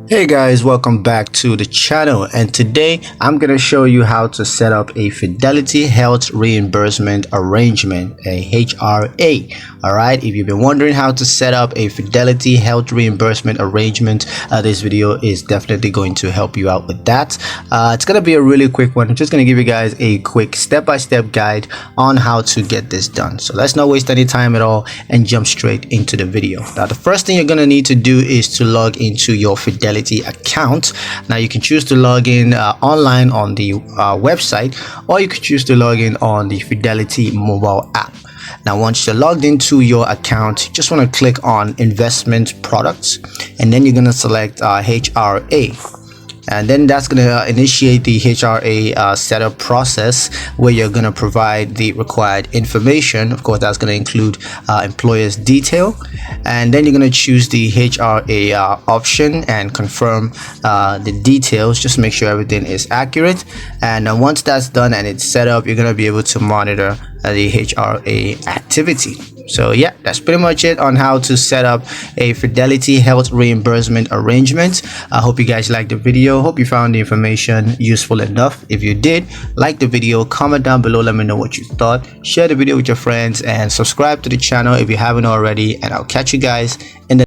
Hey guys, welcome back to the channel, and today I'm going to show you how to set up a Fidelity Health Reimbursement Arrangement, a HRA. Alright, if you've been wondering how to set up a Fidelity Health Reimbursement Arrangement, this video is definitely going to help you out with that. It's going to be a really quick one. I'm just going to give you guys a quick step-by-step guide on how to get this done. So let's not waste any time at all and jump straight into the video. Now, the first thing you're going to need to do is to log into your Fidelity account. Now you can choose to log in online on the website, or you can choose to log in on the Fidelity mobile app. Now once you're logged into your account, you just want to click on investment products, and then you're going to select HRA. And then that's going to initiate the HRA setup process, where you're going to provide the required information. Of course, that's going to include employer's detail. And then you're going to choose the HRA option and confirm the details. Just make sure everything is accurate. And once that's done and it's set up, you're going to be able to monitor the HRA activity. So yeah, that's pretty much it on how to set up a Fidelity Health Reimbursement Arrangement. I hope you guys liked the video. Hope you found the information useful enough. If you did, like the video, comment down below, let me know what you thought. Share the video with your friends and subscribe to the channel if you haven't already, and I'll catch you guys in the